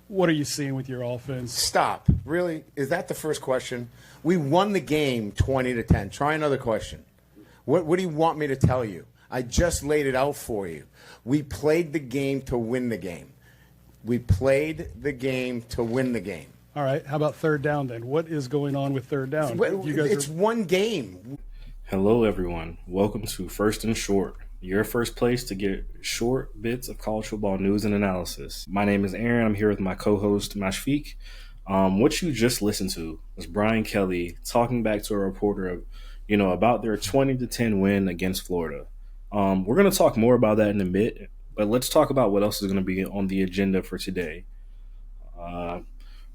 What are you seeing with your offense? Stop. Really? Is that the first question? We won the game 20-10. Try another question. What do you want me to tell you? I just laid it out for you. We played the game to win the game. We played the game to win the game. All right. How about third down then? What is going on with third down? It's one game. Hello, everyone. Welcome to First and Short, your first place to get short bits of college football news and analysis. My name is Aaron. I'm here with my co-host, Mashfik. What you just listened to was Brian Kelly talking back to a reporter about their 20-10 win against Florida. We're going to talk more about that in a bit, but let's talk about what else is going to be on the agenda for today. We're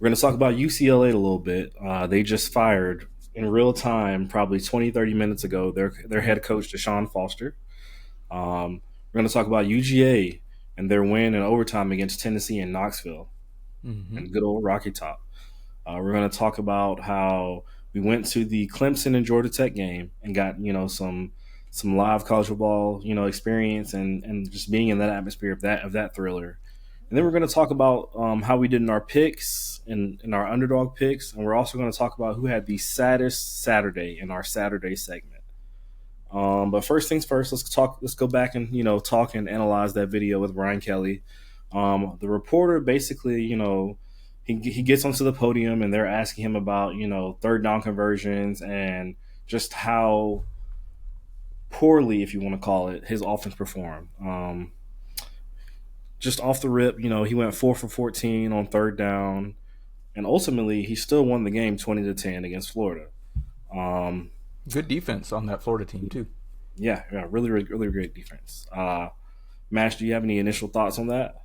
going to talk about UCLA a little bit. They just fired in real time, probably 20-30 minutes ago, their head coach, Deshaun Foster. We're going to talk about UGA and their win in overtime against Tennessee in Knoxville and good old Rocky Top. We're going to talk about how we went to the Clemson and Georgia Tech game and got some live college football experience and just being in that atmosphere of that thriller. And then we're going to talk about how we did in our picks and in our underdog picks, and we're also going to talk about who had the saddest Saturday in our Saturday segment. But first things first, let's go back and talk and analyze that video with Brian Kelly. The reporter basically, he gets onto the podium and they're asking him about third down conversions and just how poorly, if you want to call it, his offense performed. Just off the rip, he went 4 for 14 on third down, and ultimately he still won the game 20-10 against Florida. Good defense on that Florida team too. Yeah, really, really, really great defense. Mash, do you have any initial thoughts on that?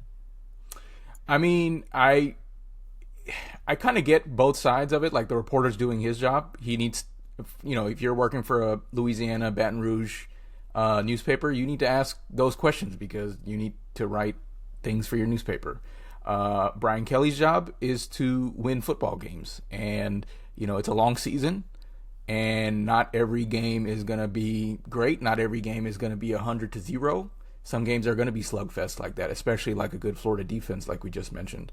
I mean, I kind of get both sides of it. Like, the reporter's doing his job. He needs, if you're working for a Louisiana, Baton Rouge newspaper, you need to ask those questions because you need to write things for your newspaper. Brian Kelly's job is to win football games, and it's a long season, and not every game is going to be great. Not every game is going to be 100-0. Some games are going to be slugfest like that, especially like a good Florida defense, like we just mentioned.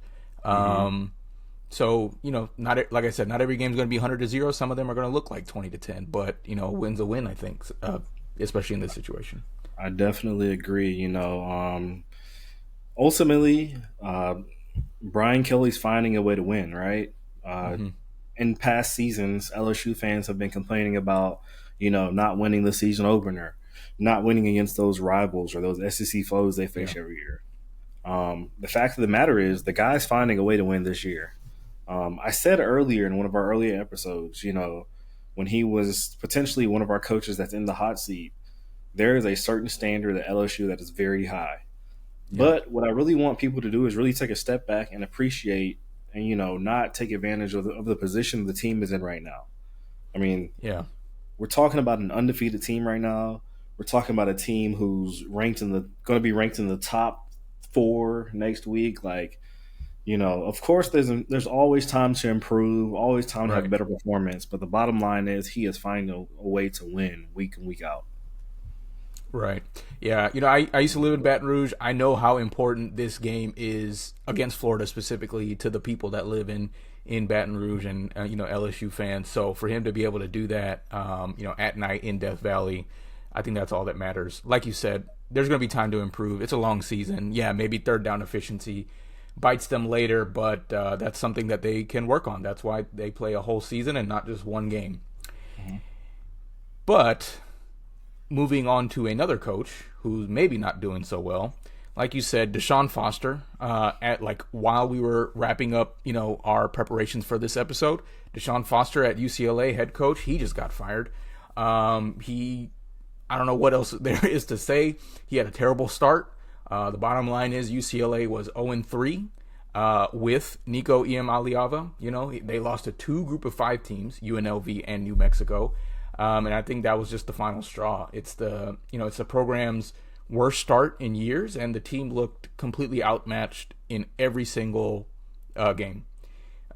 So not like I said, not every game is going to be 100-0. Some of them are going to look like 20-10, but a win's a win, I think, especially in this situation. I definitely agree. Ultimately, Brian Kelly's finding a way to win, right? In past seasons, LSU fans have been complaining about, not winning the season opener, not winning against those rivals or those SEC foes they face every year. The fact of the matter is the guy's finding a way to win this year. I said earlier in one of our earlier episodes, when he was potentially one of our coaches that's in the hot seat, there is a certain standard at LSU that is very high. But what I really want people to do is really take a step back and appreciate and, not take advantage of the position the team is in right now. I mean, we're talking about an undefeated team right now. We're talking about a team who's going to be ranked in the top 4 next week. Like, of course there's always time to improve, always time to have better performance. But the bottom line is he is finding a way to win week in, week out. Right. Yeah. I used to live in Baton Rouge. I know how important this game is against Florida, specifically to the people that live in Baton Rouge and, LSU fans. So for him to be able to do that, at night in Death Valley, I think that's all that matters. Like you said, there's going to be time to improve. It's a long season. Yeah, maybe third down efficiency bites them later, but that's something that they can work on. That's why they play a whole season and not just one game. But moving on to another coach who's maybe not doing so well, like you said, Deshaun Foster. While we were wrapping up, our preparations for this episode, Deshaun Foster at UCLA head coach, he just got fired. I don't know what else there is to say. He had a terrible start. The bottom line is UCLA was 0-3 with Nico Iamaleava. They lost to 2 Group of 5 teams, UNLV and New Mexico. And I think that was just the final straw. It's the program's worst start in years, and the team looked completely outmatched in every single game.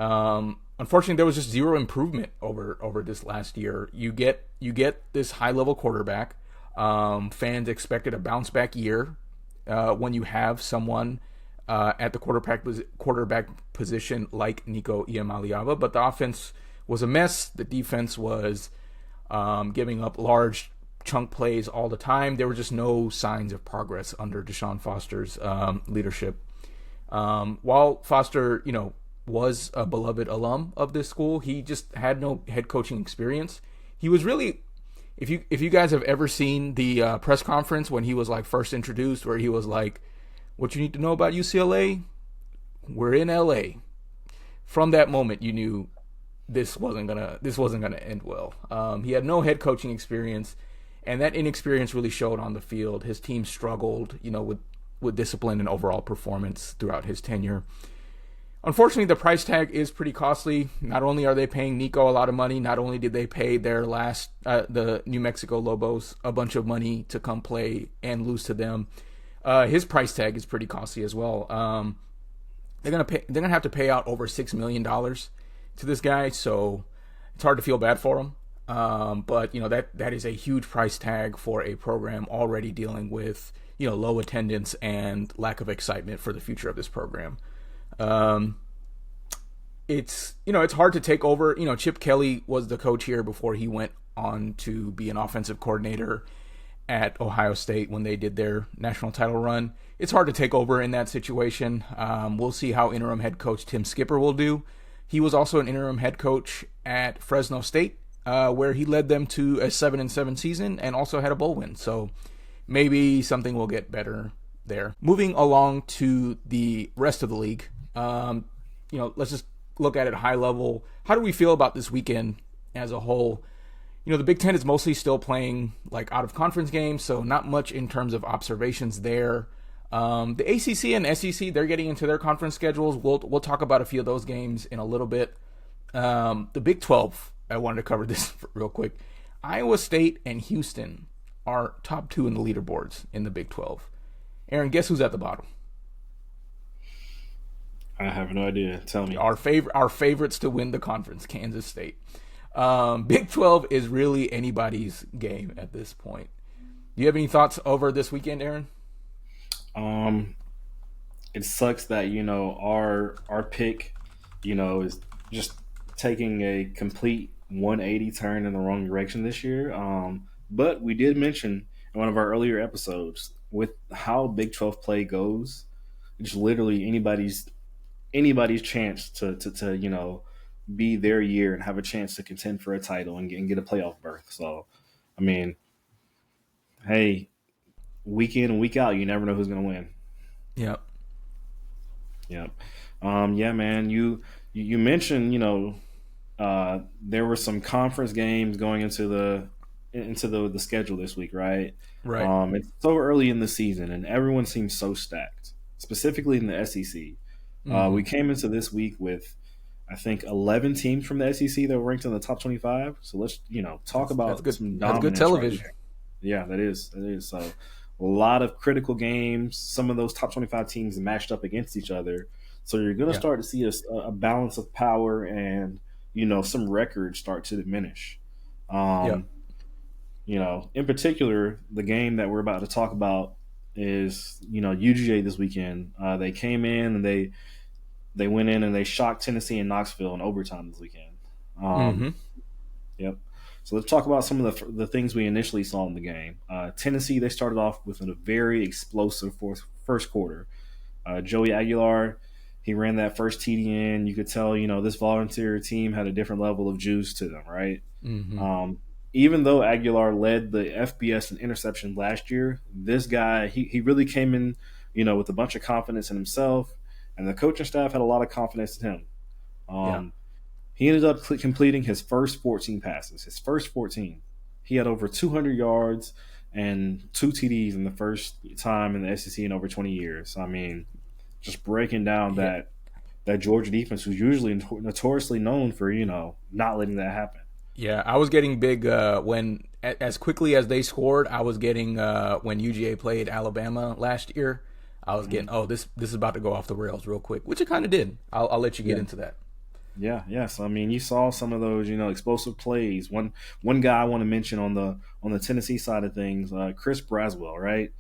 Unfortunately, there was just zero improvement over this last year. You get this high level quarterback. Fans expected a bounce back year when you have someone at the quarterback position like Nico Iamaleava, but the offense was a mess. The defense was giving up large chunk plays all the time. There were just no signs of progress under Deshaun Foster's leadership. While Foster, was a beloved alum of this school, he just had no head coaching experience. He was really, if you guys have ever seen the press conference when he was like first introduced, where he was like, "What you need to know about UCLA? We're in LA." From that moment, you knew this wasn't gonna end well. He had no head coaching experience, and that inexperience really showed on the field. His team struggled, with discipline and overall performance throughout his tenure. Unfortunately, the price tag is pretty costly. Not only are they paying Nico a lot of money, not only did they pay their the New Mexico Lobos a bunch of money to come play and lose to them, his price tag is pretty costly as well. They're gonna have to pay out over $6 million to this guy, so it's hard to feel bad for him. But that is a huge price tag for a program already dealing with low attendance and lack of excitement for the future of this program. It's hard to take over. Chip Kelly was the coach here before he went on to be an offensive coordinator at Ohio State when they did their national title run. It's hard to take over in that situation. We'll see how interim head coach Tim Skipper will do. He was also an interim head coach at Fresno State, where he led them to a 7-7 season and also had a bowl win. So maybe something will get better there. Moving along to the rest of the league, let's just look at it high level. How do we feel about this weekend as a whole? The Big Ten is mostly still playing like out of conference games, so not much in terms of observations there. The ACC and SEC, they're getting into their conference schedules. We'll talk about a few of those games in a little bit. The Big 12, I wanted to cover this real quick. Iowa State and Houston are top 2 in the leaderboards in the Big 12. Aaron, guess who's at the bottom? I have no idea. Tell me. Our favorites to win the conference, Kansas State. Big 12 is really anybody's game at this point. Do you have any thoughts over this weekend, Aaron? It sucks that our pick is just taking a complete 180 turn in the wrong direction this year. But we did mention in one of our earlier episodes with how Big 12 play goes, it's literally anybody's chance to be their year and have a chance to contend for a title and get a playoff berth. So, I mean, hey, week in and week out, you never know who's going to win. Yep. Yeah, man. You mentioned there were some conference games going into the schedule this week, right? Right. It's so early in the season, and everyone seems so stacked, specifically in the SEC. We came into this week with, I think, 11 teams from the SEC that were ranked in the top 25. So let's, talk about some dominance. That's good television. Right. Yeah, that is. So a lot of critical games. Some of those top 25 teams matched up against each other. So you're going to start to see a balance of power and, some records start to diminish. In particular, the game that we're about to talk about is, UGA this weekend. They came in and they went in and they shocked Tennessee and Knoxville in overtime this weekend. Yep. So let's talk about some of the things we initially saw in the game. Tennessee, they started off with a very explosive first quarter. Joey Aguilar, he ran that first TD in. You could tell, this volunteer team had a different level of juice to them, right? Even though Aguilar led the FBS in interception last year, this guy, he really came in, with a bunch of confidence in himself, and the coaching staff had a lot of confidence in him. He ended up completing his first 14 passes, his first 14. He had over 200 yards and 2 TDs in the first time in the SEC in over 20 years. So, I mean, just breaking down that Georgia defense, who's usually notoriously known for, not letting that happen. Yeah, I was getting big when, as quickly as they scored, I was getting, when UGA played Alabama last year, I was getting, this is about to go off the rails real quick, which it kind of did. I'll let you get into that. Yes. I mean, you saw some of those, explosive plays. One guy I want to mention on the Tennessee side of things, Chris Braswell, right?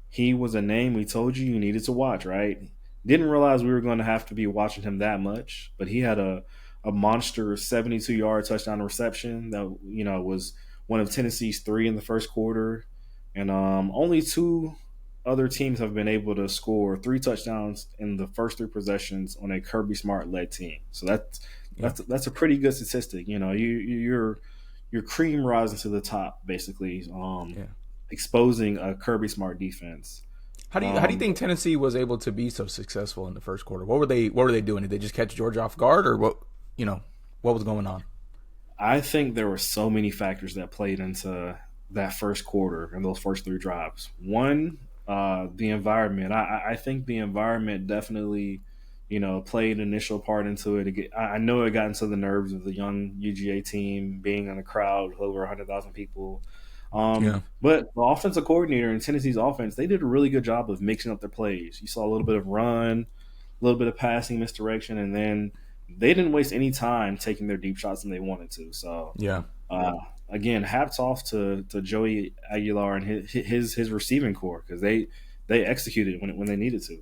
he was a name we told you needed to watch, right? Didn't realize we were going to have to be watching him that much, but he had a monster 72-yard touchdown reception that was one of Tennessee's 3 in the first quarter, and only 2 other teams have been able to score 3 touchdowns in the first 3 possessions on a Kirby Smart led team. So that's a pretty good statistic. Your cream rising to the top, basically, exposing a Kirby Smart defense. How do you think Tennessee was able to be so successful in the first quarter? What were they doing? Did they just catch Georgia off guard, or what was going on? I think there were so many factors that played into that first quarter and those first 3 drives. One, the environment. I think the environment definitely, played an initial part into it. I know it got into the nerves of the young UGA team being in a crowd of over 100,000 people. But the offensive coordinator in Tennessee's offense, they did a really good job of mixing up their plays. You saw a little bit of run, a little bit of passing misdirection, and then they didn't waste any time taking their deep shots when they wanted to. So again, hats off to Joey Aguilar and his receiving core, because they executed when they needed to.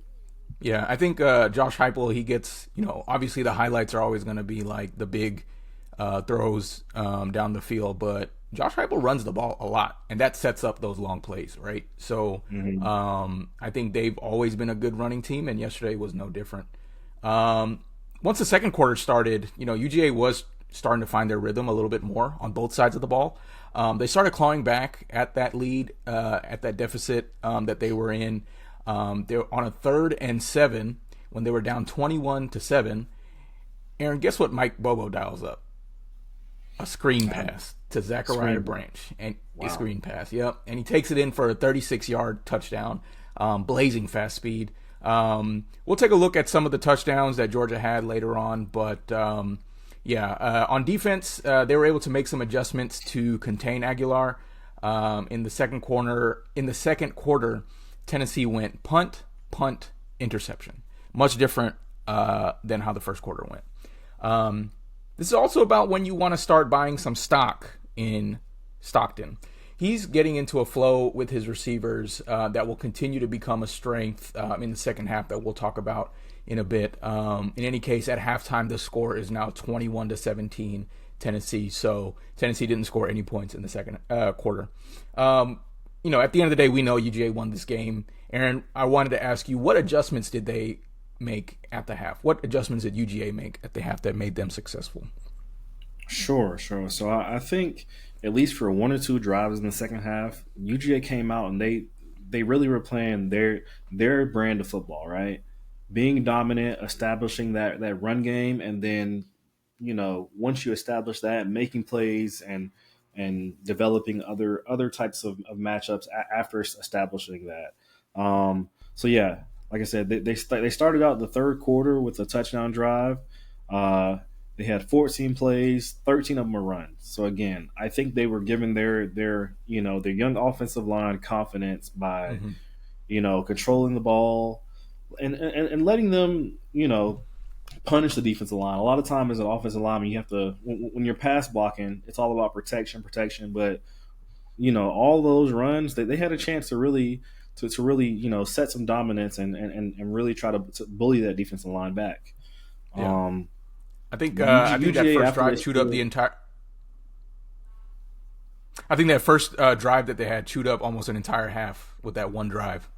Yeah, I think Josh Heupel, he gets, obviously the highlights are always going to be like the big throws down the field, but Josh Heupel runs the ball a lot, and that sets up those long plays, right? So I think they've always been a good running team, and yesterday was no different. Once the second quarter started, UGA was starting to find their rhythm a little bit more on both sides of the ball. They started clawing back at that lead, at that deficit that they were in. They were on a 3rd and 7 when they were down 21-7. Aaron, guess what Mike Bobo dials up? A screen pass to Zachariah Branch, and a screen pass. Yep, and he takes it in for a 36-yard touchdown, blazing fast speed. We'll take a look at some of the touchdowns that Georgia had later on, but on defense, they were able to make some adjustments to contain Aguilar. In the second quarter, Tennessee went punt, interception. Much different than how the first quarter went. This is also about when you want to start buying some stock in Stockton. He's getting into a flow with his receivers that will continue to become a strength in the second half that we'll talk about in a bit. In any case, at halftime, the score is now 21-17 Tennessee. So Tennessee didn't score any points in the second quarter. At the end of the day, we know UGA won this game. Aaron, I wanted to ask you, what adjustments did they make at the half? What adjustments did UGA make at the half that made them successful? Sure. So I think at least for 1 or 2 drives in the second half, UGA came out and they really were playing their brand of football, right? Being dominant, establishing that run game, and then, once you establish that, making plays and developing other types of matchups after establishing that. Like I said, they started out the third quarter with a touchdown drive. They had 14 plays, 13 of them were runs. So again, I think they were giving their young offensive line confidence by controlling the ball and letting them punish the defensive line. A lot of time as an offensive lineman, you have to, when you're pass blocking, it's all about protection. But all those runs, they had a chance to really set some dominance and really try to bully that defensive line back. Yeah. I think that first drive chewed up the entire. I think that first drive that they had chewed up almost an entire half with that one drive.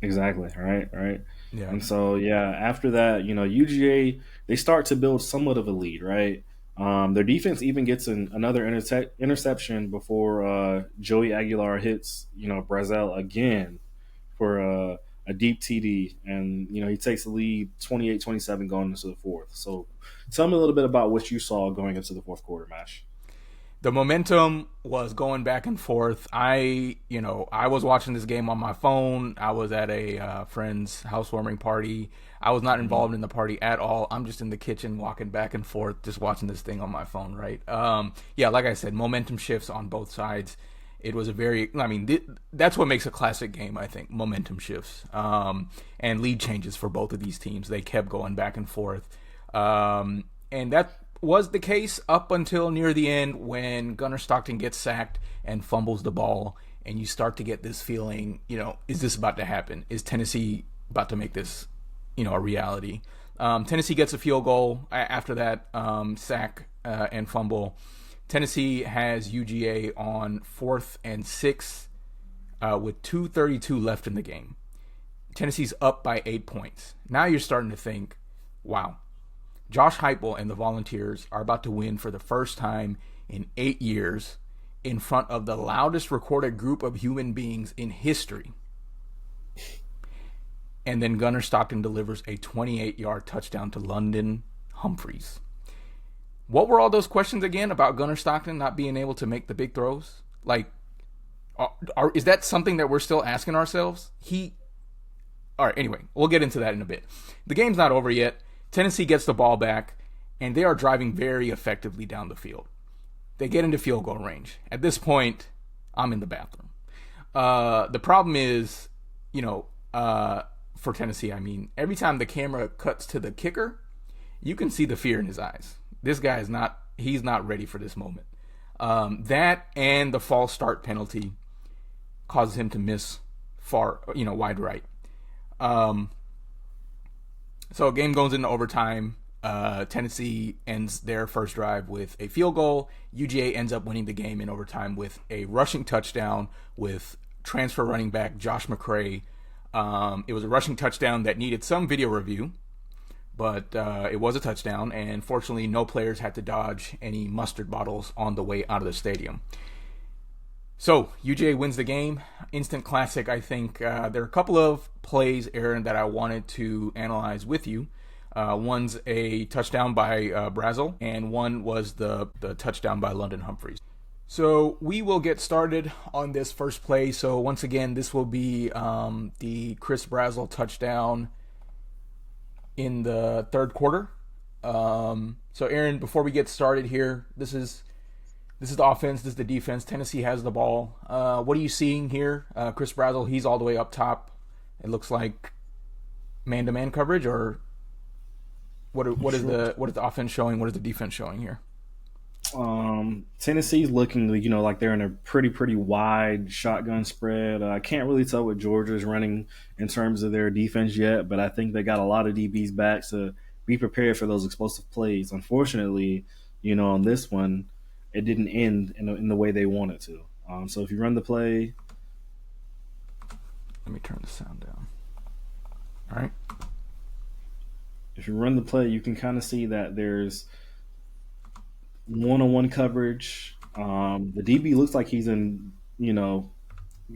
Exactly. Right. Yeah. And so after that, UGA, they start to build somewhat of a lead, right? Their defense even gets another interception before Joey Aguilar hits Brazel again for a deep TD, and he takes the lead 28-27 going into the fourth. So tell me a little bit about what you saw going into the fourth quarter, Mash. The momentum was going back and forth. I was watching this game on my phone. I was at a friend's housewarming party. I was not involved in the party at all. I'm just in the kitchen walking back and forth, just watching this thing on my phone, right? Like I said, momentum shifts on both sides. It was that's what makes a classic game, I think, momentum shifts. And lead changes for both of these teams. They kept going back and forth. And that was the case up until near the end when Gunnar Stockton gets sacked and fumbles the ball and you start to get this feeling, is this about to happen? Is Tennessee about to make this, a reality? Tennessee gets a field goal after that sack and fumble. Tennessee has UGA on 4th and 6 with 2:32 left in the game. Tennessee's up by 8 points. Now you're starting to think, wow, Josh Heupel and the Volunteers are about to win for the first time in 8 years in front of the loudest recorded group of human beings in history. And then Gunnar Stockton delivers a 28-yard touchdown to London Humphreys. What were all those questions again about Gunnar Stockton not being able to make the big throws? Like, is that something that we're still asking ourselves? All right, anyway, we'll get into that in a bit. The game's not over yet. Tennessee gets the ball back, and they are driving very effectively down the field. They get into field goal range. At this point, I'm in the bathroom. The problem is, for Tennessee, every time the camera cuts to the kicker, you can see the fear in his eyes. This guy he's not ready for this moment. That and the false start penalty causes him to miss wide right. So game goes into overtime. Tennessee ends their first drive with a field goal. UGA ends up winning the game in overtime with a rushing touchdown with transfer running back Josh McCray. It was a rushing touchdown that needed some video review, but it was a touchdown, and fortunately no players had to dodge any mustard bottles on the way out of the stadium. So UGA wins the game. Instant classic, I think. There are a couple of plays, Aaron, that I wanted to analyze with you. One's a touchdown by Brazel, and one was the touchdown by London Humphreys. So we will get started on this first play. So once again, this will be the Chris Brazel touchdown in the third quarter. So Aaron, before we get started here, this is the offense, this is the defense. Tennessee has the ball. What are you seeing here? Chris Brazel, he's all the way up top. It looks like man-to-man coverage, or what is the offense showing? What is the defense showing here? Tennessee's looking, like they're in a pretty wide shotgun spread. I can't really tell what Georgia's running in terms of their defense yet, but I think they got a lot of DBs back to be prepared for those explosive plays. Unfortunately, on this one, it didn't end in the way they wanted to. So if you run the play, let me turn the sound down. All right. If you run the play, you can kind of see that there's one-on-one coverage. The DB looks like he's in,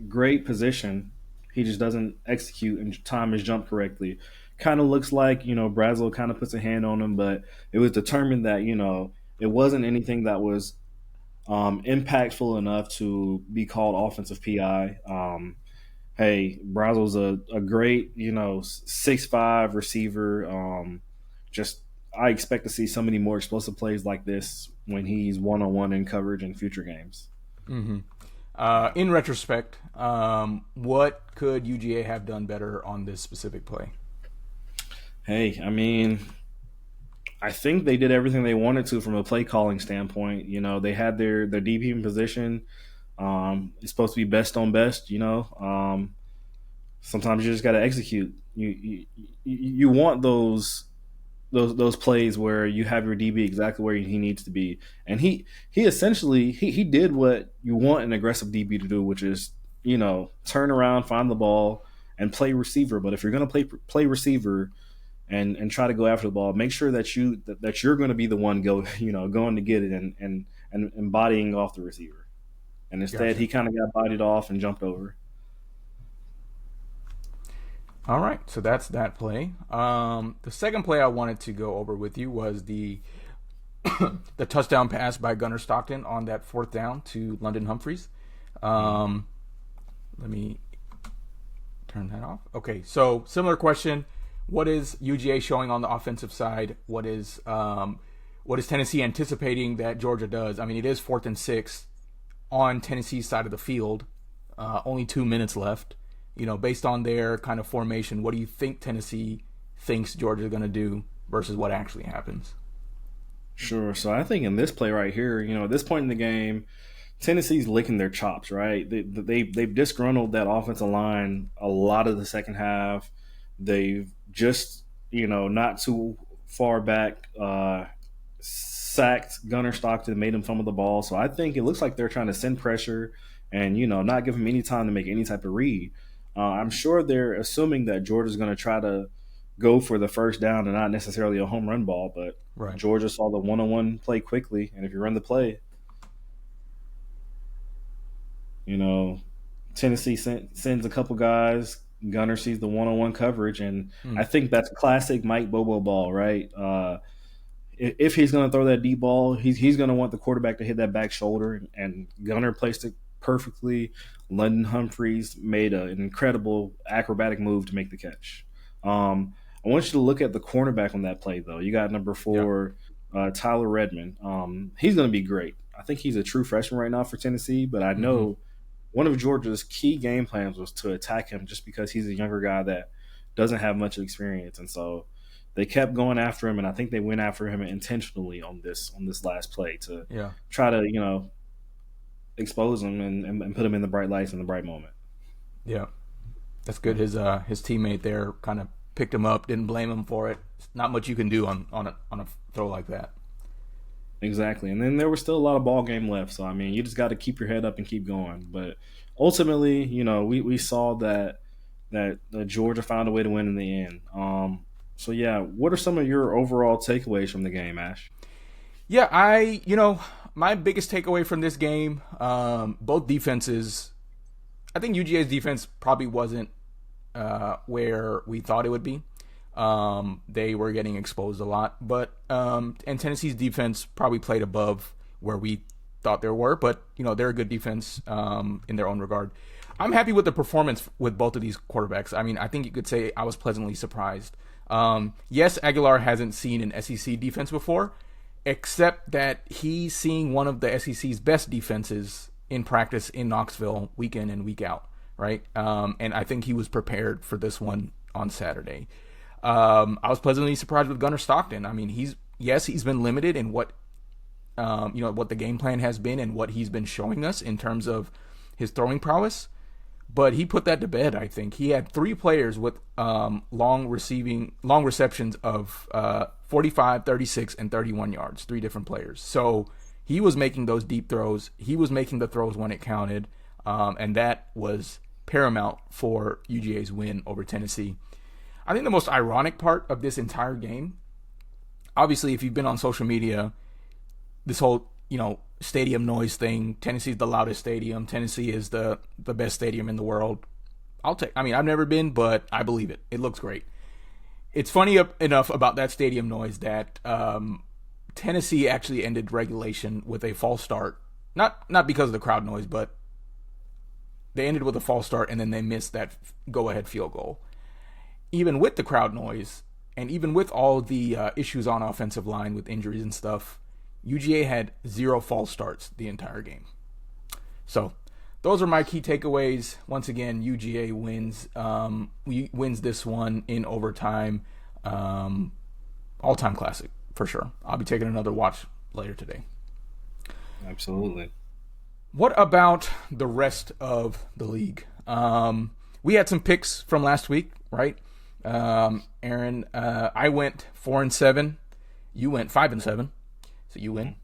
great position. He just doesn't execute and time his jump correctly. Kind of looks like, Brazel kind of puts a hand on him, but it was determined that, it wasn't anything that was impactful enough to be called offensive PI. Hey, Brazel's a great, 6'5" receiver. I expect to see so many more explosive plays like this when he's one-on-one in coverage in future games. Mm-hmm. In retrospect, what could UGA have done better on this specific play? Hey, I think they did everything they wanted to from a play calling standpoint. They had their DB in position. It's supposed to be best on best. Sometimes you just got to execute. You want those plays where you have your DB exactly where he needs to be, and he essentially he did what you want an aggressive DB to do, which is turn around, find the ball, and play receiver. But if you're going to play receiver and try to go after the ball, make sure that you're going to be the one going to get it and bodying off the receiver. And instead, Gotcha. He kind of got bodied off and jumped over. All right, so that's that play. The second play I wanted to go over with you was the touchdown pass by Gunnar Stockton on that fourth down to London Humphreys. Let me turn that off. Okay, so similar question. What is UGA showing on the offensive side? What is Tennessee anticipating that Georgia does? It is 4th and 6 on Tennessee's side of the field. Only 2 minutes left. Based on their kind of formation, what do you think Tennessee thinks Georgia is going to do versus what actually happens? Sure. So I think in this play right here, at this point in the game, Tennessee's licking their chops, right? They've disgruntled that offensive line a lot of the second half. They've just, not too far back, sacked Gunnar Stockton, made him fumble the ball. So I think it looks like they're trying to send pressure and, not give him any time to make any type of read. I'm sure they're assuming that Georgia's going to try to go for the first down and not necessarily a home run ball, but Right. Georgia saw the one-on-one play quickly, and if you run the play, Tennessee sends a couple guys. Gunner sees the one-on-one coverage, and I think that's classic Mike Bobo ball, right? If he's going to throw that deep ball, he's going to want the quarterback to hit that back shoulder, and Gunner placed it perfectly. London Humphreys made an incredible acrobatic move to make the catch. I want you to look at the cornerback on that play, though. You got number 4, Tyler Redmond. He's going to be great. I think he's a true freshman right now for Tennessee, but I know one of Georgia's key game plans was to attack him just because he's a younger guy that doesn't have much experience. And so they kept going after him, and I think they went after him intentionally on this last play to try to, expose him and put him in the bright lights in the bright moment. Yeah. That's good. His teammate there kind of picked him up, didn't blame him for it. Not much you can do on a throw like that. Exactly. And then there was still a lot of ball game left. So, I mean, you just got to keep your head up and keep going. But ultimately, we saw that Georgia found a way to win in the end. So, yeah, what are some of your overall takeaways from the game, Ash? Yeah, my biggest takeaway from this game, both defenses, I think UGA's defense probably wasn't where we thought it would be. They were getting exposed a lot, but and Tennessee's defense probably played above where we thought they were, but they're a good defense in their own regard. I'm happy with the performance with both of these quarterbacks. I mean, I think you could say I was pleasantly surprised. Yes, Aguilar hasn't seen an SEC defense before, except that he's seeing one of the SEC's best defenses in practice in Knoxville week in and week out, right? And I think he was prepared for this one on Saturday. I was pleasantly surprised with Gunnar Stockton. I mean, he's been limited in what the game plan has been and what he's been showing us in terms of his throwing prowess, but he put that to bed. I think he had 3 players with long receptions of 45, 36, and 31 yards, 3 different players. So he was making those deep throws. He was making the throws when it counted, and that was paramount for UGA's win over Tennessee. I think the most ironic part of this entire game, obviously, if you've been on social media, this whole, stadium noise thing, Tennessee's the loudest stadium. Tennessee is the best stadium in the world. I've never been, but I believe it. It looks great. It's funny enough about that stadium noise that Tennessee actually ended regulation with a false start. Not because of the crowd noise, but they ended with a false start and then they missed that go-ahead field goal. Even with the crowd noise and even with all the issues on offensive line with injuries and stuff, UGA had 0 false starts the entire game. So those are my key takeaways. Once again, UGA wins this one in overtime. All-time classic, for sure. I'll be taking another watch later today. Absolutely. What about the rest of the league? We had some picks from last week, right? Aaron, I went 4-7. You went 5-7. So you win.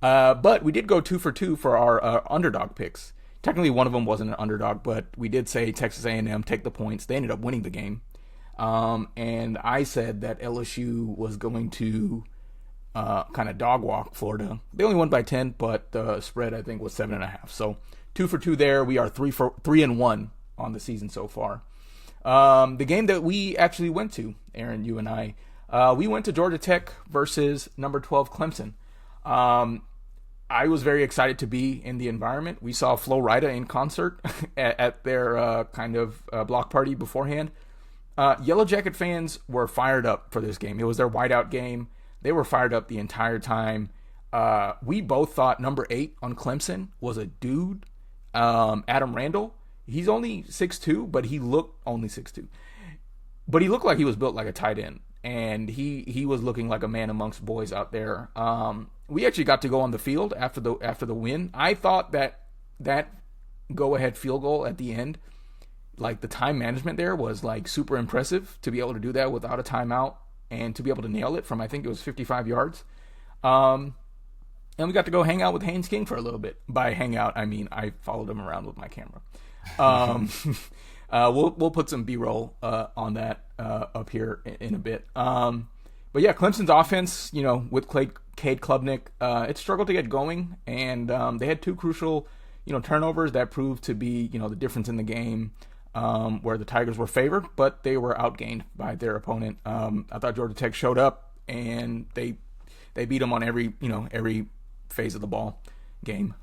But we did go 2 for 2 for our underdog picks. Technically, one of them wasn't an underdog, but we did say Texas A&M take the points. They ended up winning the game. And I said that LSU was going to kind of dog walk Florida. They only won by 10, but the spread, I think, was 7.5. So 2 for 2 there. We are 3-1 on the season so far. The game that we actually went to, Aaron, you and I, we went to Georgia Tech versus number 12 Clemson. I was very excited to be in the environment. We saw Flo Rida in concert at their kind of block party beforehand. Yellow Jacket fans were fired up for this game. It was their whiteout game. They were fired up the entire time. We both thought number 8 on Clemson was a dude, Adam Randall. He's only 6'2", but he looked only 6'2". But he looked like he was built like a tight end. and he was looking like a man amongst boys out there. We actually got to go on the field after the win. I thought that go ahead field goal at the end, like the time management there was like super impressive to be able to do that without a timeout and to be able to nail it from, I think it was 55 yards. And we got to go hang out with Haynes King for a little bit. By hang out, I mean I followed him around with my camera. We'll put some B-roll on that up here in a bit. But yeah, Clemson's offense, with Cade Klubnik, it struggled to get going, and they had two crucial, turnovers that proved to be, the difference in the game, where the Tigers were favored, but they were outgained by their opponent. I thought Georgia Tech showed up, and they beat them on every phase of the ball game.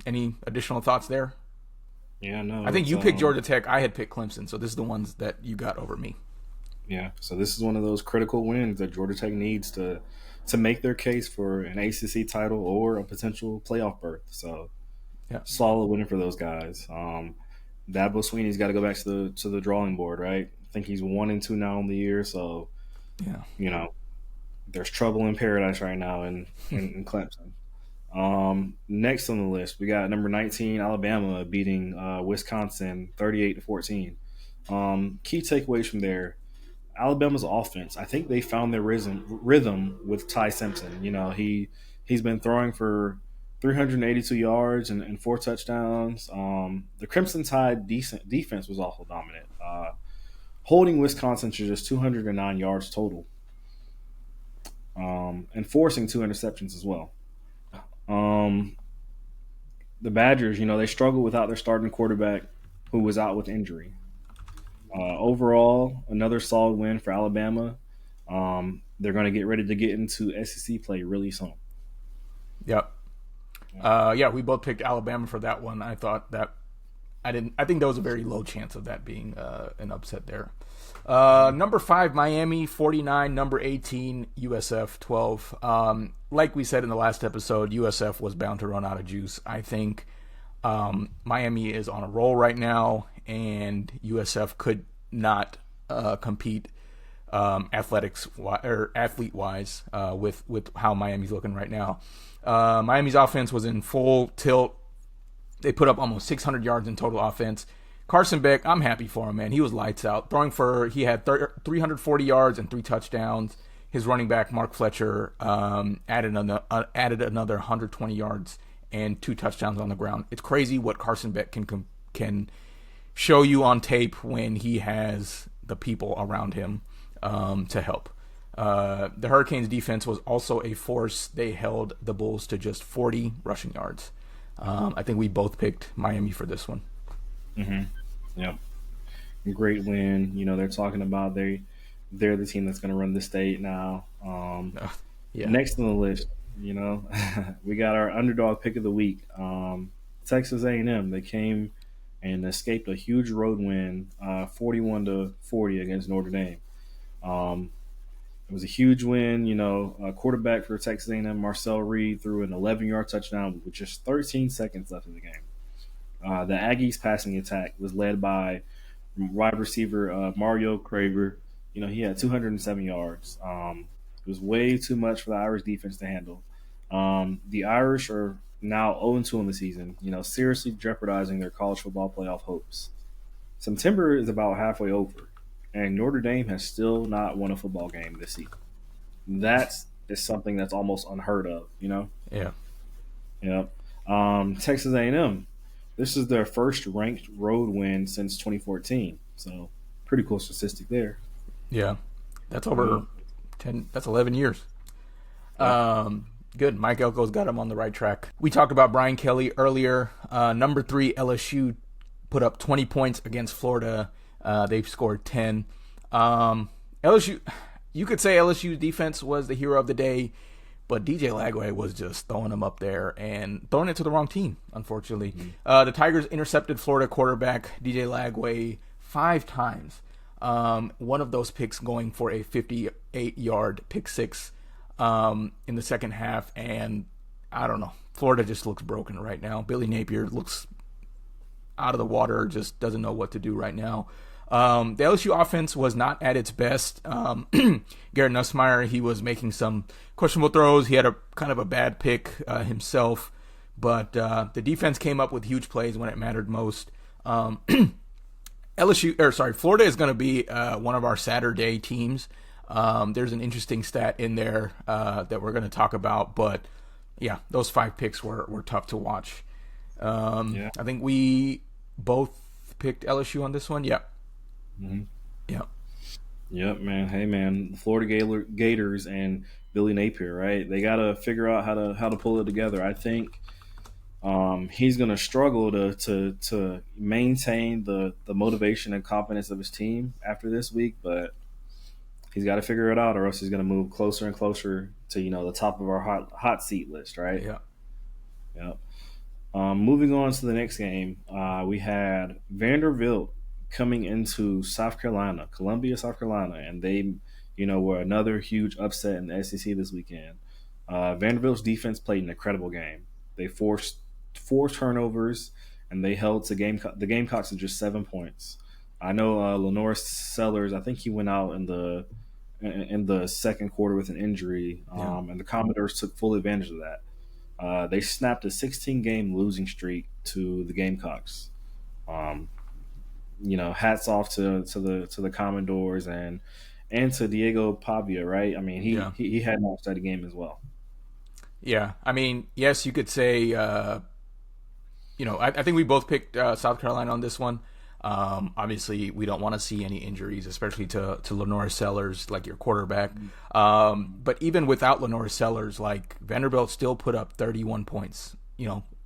Any additional thoughts there? Yeah, no. I think you picked Georgia Tech. I had picked Clemson, so this is the ones that you got over me. Yeah, so this is one of those critical wins that Georgia Tech needs to make their case for an ACC title or a potential playoff berth. So, yeah, solid winning for those guys. Dabo Swinney's got to go back to the drawing board, right? I think he's 1-2 now in the year, so yeah, there's trouble in paradise right now in Clemson. Next on the list, we got number 19 Alabama beating Wisconsin 38-14. Key takeaways from there: Alabama's offense, I think they found their rhythm with Ty Simpson. He's been throwing for 382 yards and 4 touchdowns. The Crimson Tide defense was also dominant, holding Wisconsin to just 209 yards total, and forcing 2 interceptions as well. The Badgers, they struggled without their starting quarterback, who was out with injury. Overall, another solid win for Alabama. They're going to get ready to get into SEC play really soon. Yep. We both picked Alabama for that one. I thought that I think there was a very low chance of that being an upset there. Number 5, Miami 49. Number 18, USF 12. Like we said in the last episode, USF was bound to run out of juice. I think Miami is on a roll right now, and USF could not compete athlete-wise with how Miami's looking right now. Miami's offense was in full tilt. They put up almost 600 yards in total offense. Carson Beck, I'm happy for him, man. He was lights out. He had 340 yards and 3 touchdowns. His running back, Mark Fletcher, added another 120 yards and 2 touchdowns on the ground. It's crazy what Carson Beck can show you on tape when he has the people around him to help. The Hurricanes' defense was also a force. They held the Bulls to just 40 rushing yards. I think we both picked Miami for this one. Mm-hmm. Yep. Great win. They're talking about they're the team that's going to run the state now. Next on the list, we got our underdog pick of the week. Texas A&M. They came and escaped a huge road win, 41-40 against Notre Dame. It was a huge win. Quarterback for Texas A&M, Marcel Reed, threw an 11-yard touchdown with just 13 seconds left in the game. The Aggies' passing attack was led by wide receiver Mario Craver. He had 207 yards. It was way too much for the Irish defense to handle. The Irish are now 0-2 in the season, seriously jeopardizing their college football playoff hopes. September is about halfway over, and Notre Dame has still not won a football game this season. That is something that's almost unheard of, Yeah. Yep. Texas A&M. This is their first ranked road win since 2014. So, pretty cool statistic there. Yeah. That's over 10. That's 11 years. Good. Mike Elko's got him on the right track. We talked about Brian Kelly earlier. Number 3, LSU put up 20 points against Florida. They've scored 10. LSU, you could say LSU's defense was the hero of the day, but DJ Lagway was just throwing them up there and throwing it to the wrong team, unfortunately. Mm-hmm. The Tigers intercepted Florida quarterback DJ Lagway 5 times. One of those picks going for a 58-yard pick 6 in the second half, and I don't know. Florida just looks broken right now. Billy Napier looks out of the water, just doesn't know what to do right now. The LSU offense was not at its best. Garrett Nussmeier, he was making some questionable throws. He had a kind of a bad pick himself, but the defense came up with huge plays when it mattered most. Florida is going to be one of our Saturday teams. There's an interesting stat in there that we're going to talk about, but yeah, those 5 picks were tough to watch. I think we both picked LSU on this one. Yeah. Mm-hmm. Yeah. Yep, man. Hey, man, the Florida Gators and Billy Napier, right? They got to figure out how to pull it together. I think he's going to struggle to maintain the motivation and confidence of his team after this week, but he's got to figure it out, or else he's going to move closer and closer to the top of our hot seat list, right? Yeah. Yep. Moving on to the next game, we had Vanderbilt coming into Columbia, South Carolina, and they, were another huge upset in the SEC this weekend. Vanderbilt's defense played an incredible game. They forced 4 turnovers, and they held the Gamecocks to just 7 points. I know Lenore Sellers, I think he went out in the second quarter with an injury, and the Commodores took full advantage of that. They snapped a 16-game losing streak to the Gamecocks. Hats off to the Commodores and to Diego Pavia, right? I mean, he had an outstanding game as well. Yeah, I mean, yes, you could say, I think we both picked South Carolina on this one. Obviously, we don't want to see any injuries, especially to Lenore Sellers, like your quarterback. But even without Lenore Sellers, like Vanderbilt still put up 31 points.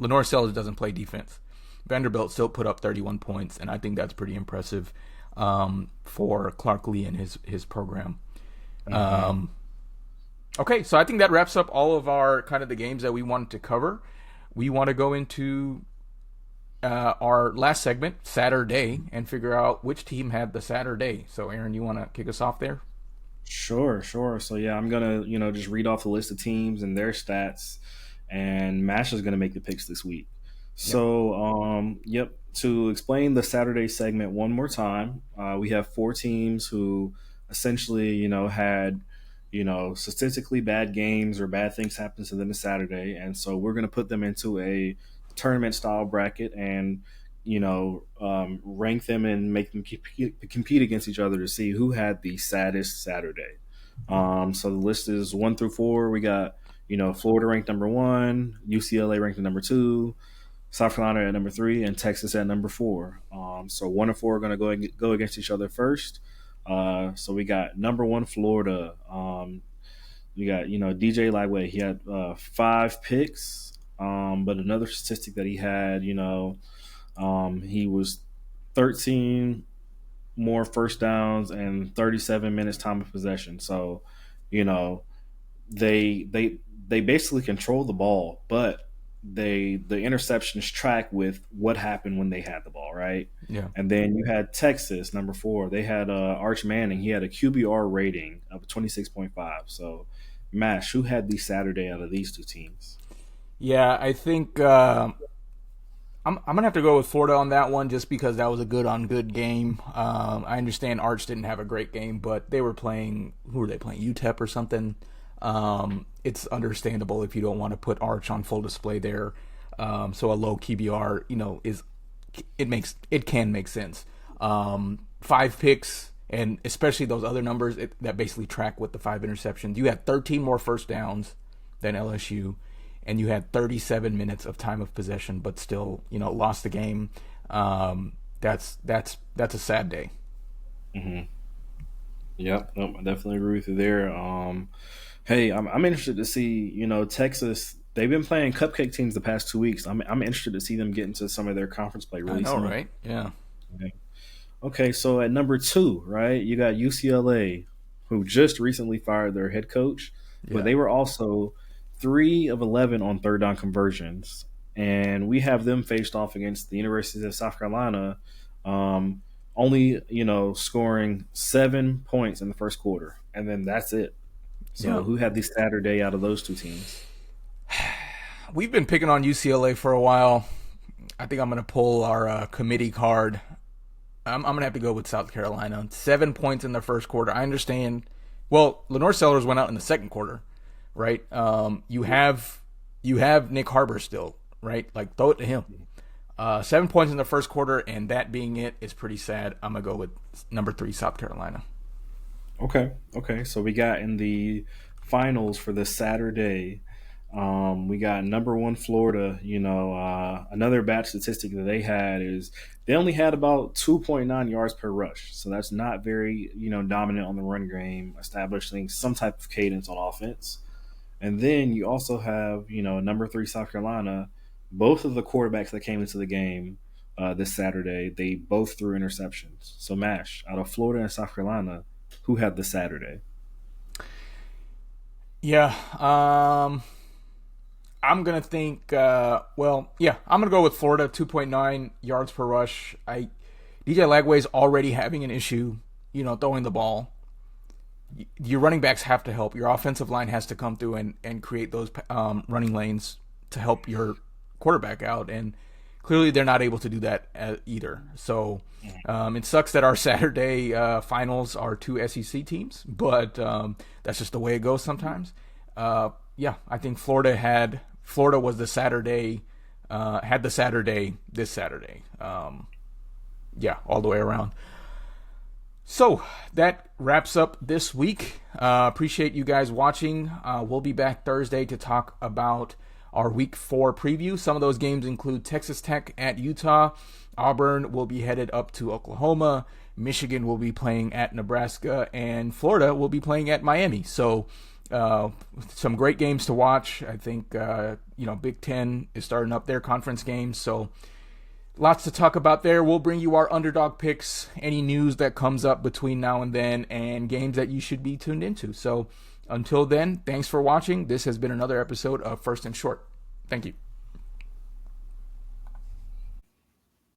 Lenore Sellers doesn't play defense. Vanderbilt still put up 31 points, and I think that's pretty impressive for Clark Lee and his program. Mm-hmm. Okay, so I think that wraps up all of our kind of the games that we wanted to cover. We want to go into our last segment, Saturday, and figure out which team had the Saturday. So, Aaron, you want to kick us off there? Sure. So, yeah, I'm going to, just read off the list of teams and their stats, and Mash is going to make the picks this week. So, to explain the Saturday segment one more time, we have 4 teams who essentially, had, statistically bad games or bad things happen to them on Saturday. And so we're going to put them into a tournament style bracket and, rank them and make them compete against each other to see who had the saddest Saturday. So the list is 1 through 4. We got, Florida ranked number 1, UCLA ranked number 2, South Carolina at number 3, and Texas at number 4. So 1 and 4 are going to go against each other first. So we got number 1 Florida. We got DJ Lightway. He had 5 picks, but another statistic that he had, he was 13 more first downs and 37 minutes time of possession. So, they basically control the ball, but the interceptions track with what happened when they had the ball, right? Yeah. And then you had Texas, number 4. They had Arch Manning. He had a QBR rating of 26.5. So, Mash, who had the Saturday out of these 2 teams? Yeah, I think I'm going to have to go with Florida on that one just because that was a good game. I understand Arch didn't have a great game, but they were playing – who were they playing? UTEP or something? It's understandable if you don't want to put Arch on full display there. So a low QBR, it can make sense. 5 picks, and especially those other numbers that basically track with the 5 interceptions. You had 13 more first downs than LSU, and you had 37 minutes of time of possession, but still, lost the game. That's a sad day. Mm-hmm. Yep, nope, I definitely agree with you there. Hey, I'm interested to see, Texas. They've been playing cupcake teams the past 2 weeks. I'm interested to see them get into some of their conference play really soon. I know, right? Yeah. Okay, so at number 2, right, you got UCLA, who just recently fired their head coach, but they were also 3 of 11 on third down conversions, and we have them faced off against the University of South Carolina, only scoring 7 points in the first quarter, and then that's it. So who had the Saturday out of those 2 teams? We've been picking on UCLA for a while. I think I'm going to pull our committee card. I'm going to have to go with South Carolina. 7 points in the first quarter. I understand. Well, Lenore Sellers went out in the second quarter, right? You have Nick Harbor still, right? Like, throw it to him. 7 points in the first quarter, and that being it is pretty sad. I'm going to go with number 3, South Carolina. Okay. So we got in the finals for this Saturday. We got number 1 Florida. Another bad statistic that they had is they only had about 2.9 yards per rush. So that's not very, dominant on the run game, establishing some type of cadence on offense. And then you also have, number 3 South Carolina. Both of the quarterbacks that came into the game this Saturday, they both threw interceptions. So, Mash, out of Florida and South Carolina, who had the Saturday? Yeah, I'm going to think, I'm going to go with Florida, 2.9 yards per rush. DJ Lagway's already having an issue, throwing the ball. Your running backs have to help. Your offensive line has to come through and create those running lanes to help your quarterback out. And clearly they're not able to do that either. So it sucks that our Saturday finals are 2 SEC teams, but that's just the way it goes sometimes. I think Florida was the Saturday, had the Saturday this Saturday. All the way around. So that wraps up this week. Appreciate you guys watching. We'll be back Thursday to talk about our Week 4 preview. Some of those games include Texas Tech at Utah. Auburn will be headed up to Oklahoma. Michigan will be playing at Nebraska. And Florida will be playing at Miami. So some great games to watch. I think, Big Ten is starting up their conference games. So lots to talk about there. We'll bring you our underdog picks, any news that comes up between now and then, and games that you should be tuned into. So until then, thanks for watching. This has been another episode of First and Short. Thank you.